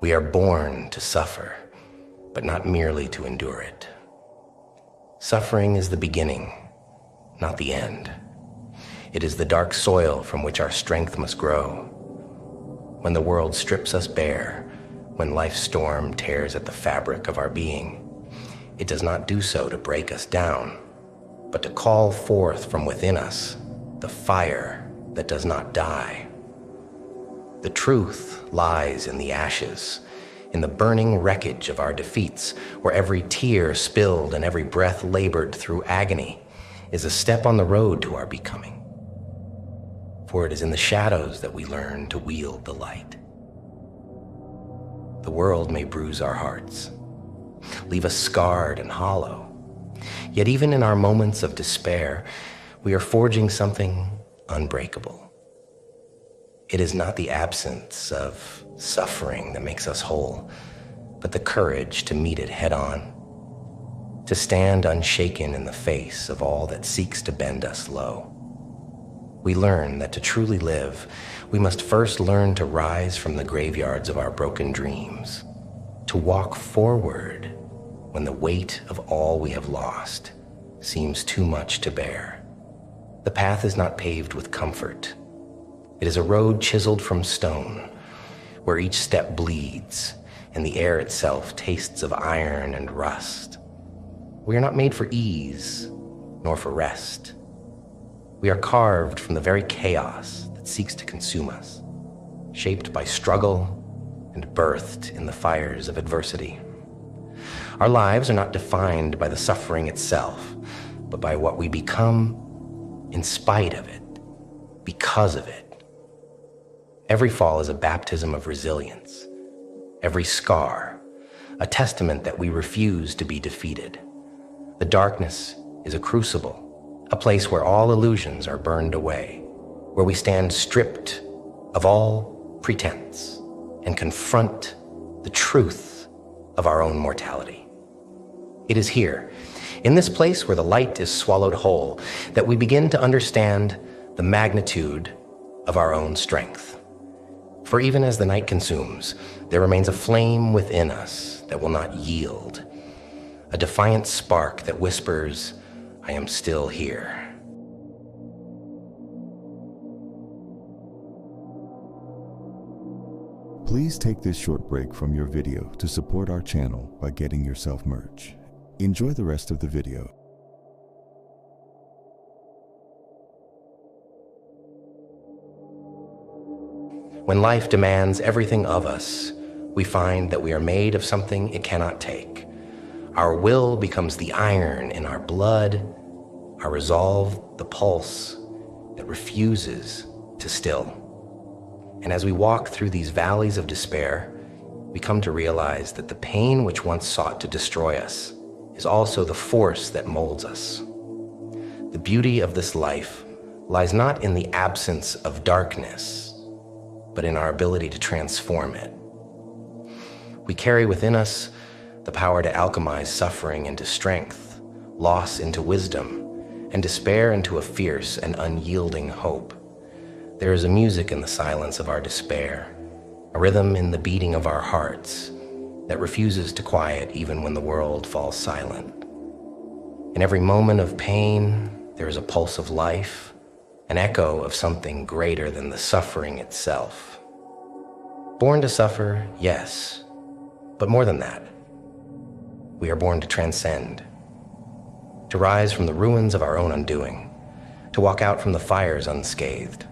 We are born to suffer, but not merely to endure it. Suffering is the beginning, not the end. It is the dark soil from which our strength must grow. When the world strips us bare, when life's storm tears at the fabric of our being, it does not do so to break us down, but to call forth from within us the fire that does not die. The truth lies in the ashes, in the burning wreckage of our defeats, where every tear spilled and every breath labored through agony is a step on the road to our becoming. For it is in the shadows that we learn to wield the light. The world may bruise our hearts, leave us scarred and hollow. Yet even in our moments of despair, we are forging something unbreakable. It is not the absence of suffering that makes us whole, but the courage to meet it head on, to stand unshaken in the face of all that seeks to bend us low. We learn that to truly live, we must first learn to rise from the graveyards of our broken dreams, to walk forward when the weight of all we have lost seems too much to bear. The path is not paved with comfort. It is a road chiseled from stone, where each step bleeds and the air itself tastes of iron and rust. We are not made for ease, nor for rest. We are carved from the very chaos that seeks to consume us, shaped by struggle and birthed in the fires of adversity. Our lives are not defined by the suffering itself, but by what we become in spite of it, because of it. Every fall is a baptism of resilience. Every scar, a testament that we refuse to be defeated. The darkness is a crucible, a place where all illusions are burned away, where we stand stripped of all pretense and confront the truth of our own mortality. It is here, in this place where the light is swallowed whole, that we begin to understand the magnitude of our own strength. For even as the night consumes, there remains a flame within us that will not yield, a defiant spark that whispers, "I am still here." Please take this short break from your video to support our channel by getting yourself merch. Enjoy the rest of the video. When life demands everything of us, we find that we are made of something it cannot take. Our will becomes the iron in our blood, our resolve the pulse that refuses to still. And as we walk through these valleys of despair, we come to realize that the pain which once sought to destroy us is also the force that molds us. The beauty of this life lies not in the absence of darkness, but in our ability to transform it. We carry within us the power to alchemize suffering into strength, loss into wisdom, and despair into a fierce and unyielding hope. There is a music in the silence of our despair, a rhythm in the beating of our hearts that refuses to quiet even when the world falls silent. In every moment of pain, there is a pulse of life, an echo of something greater than the suffering itself. Born to suffer, yes, but more than that. We are born to transcend, to rise from the ruins of our own undoing, to walk out from the fires unscathed,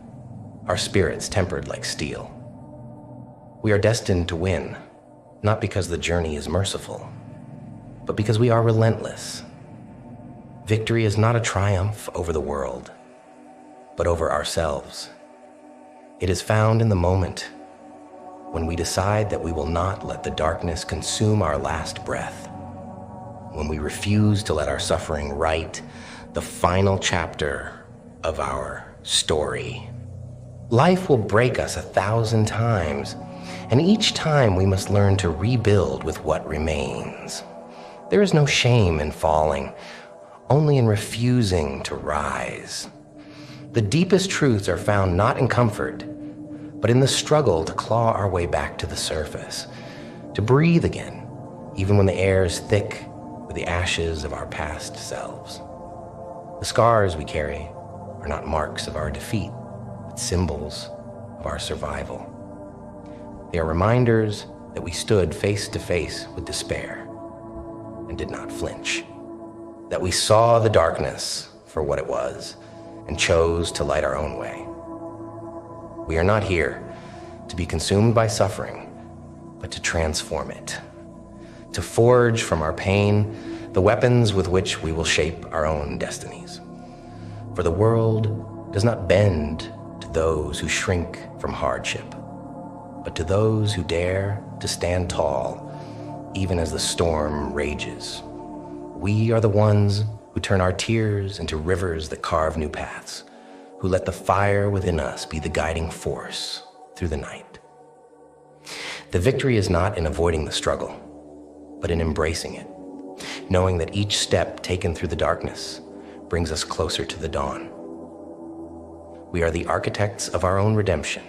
our spirits tempered like steel. We are destined to win, not because the journey is merciful, but because we are relentless. Victory is not a triumph over the world, but over ourselves. It is found in the moment when we decide that we will not let the darkness consume our last breath, when we refuse to let our suffering write the final chapter of our story. Life will break us 1,000 times, and each time we must learn to rebuild with what remains. There is no shame in falling, only in refusing to rise. The deepest truths are found not in comfort, but in the struggle to claw our way back to the surface, to breathe again, even when the air is thick with the ashes of our past selves. The scars we carry are not marks of our defeat, but symbols of our survival. They are reminders that we stood face to face with despair and did not flinch, that we saw the darkness for what it was and chose to light our own way. We are not here to be consumed by suffering, but to transform it, to forge from our pain the weapons with which we will shape our own destinies. For the world does not bend to those who shrink from hardship, but to those who dare to stand tall even as the storm rages. We are the ones who turn our tears into rivers that carve new paths, who let the fire within us be the guiding force through the night. The victory is not in avoiding the struggle, but in embracing it, knowing that each step taken through the darkness brings us closer to the dawn. We are the architects of our own redemption,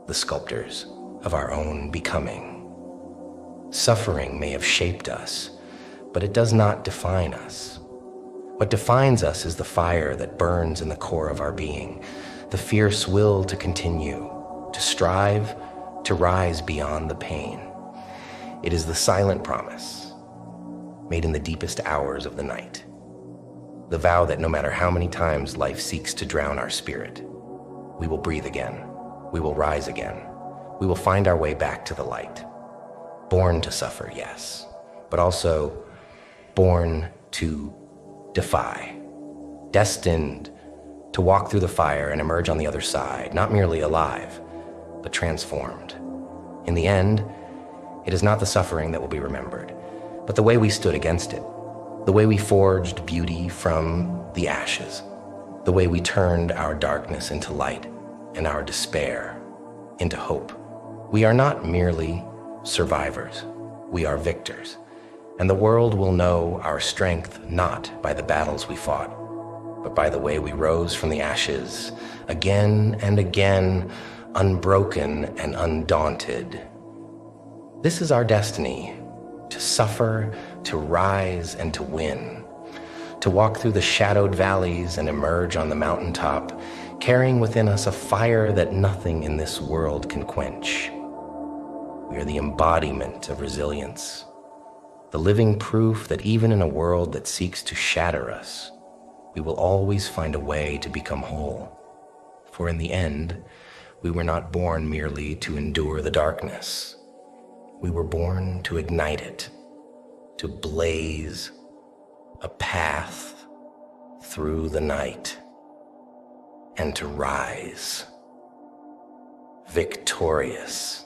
the sculptors of our own becoming. Suffering may have shaped us, but it does not define us. What defines us is the fire that burns in the core of our being, the fierce will to continue, to strive, to rise beyond the pain. It is the silent promise, made in the deepest hours of the night. The vow that no matter how many times life seeks to drown our spirit, we will breathe again, we will rise again, we will find our way back to the light. Born to suffer, yes, but also born to defy. Destined to walk through the fire and emerge on the other side, not merely alive, but transformed. In the end, it is not the suffering that will be remembered, but the way we stood against it, the way we forged beauty from the ashes, the way we turned our darkness into light and our despair into hope. We are not merely survivors, we are victors, and the world will know our strength not by the battles we fought, but by the way we rose from the ashes again and again, unbroken and undaunted. This is our destiny, to suffer, to rise, and to win, to walk through the shadowed valleys and emerge on the mountaintop, carrying within us a fire that nothing in this world can quench. We are the embodiment of resilience, the living proof that even in a world that seeks to shatter us, we will always find a way to become whole. For in the end, we were not born merely to endure the darkness. We were born to ignite it, to blaze a path through the night, and to rise victorious.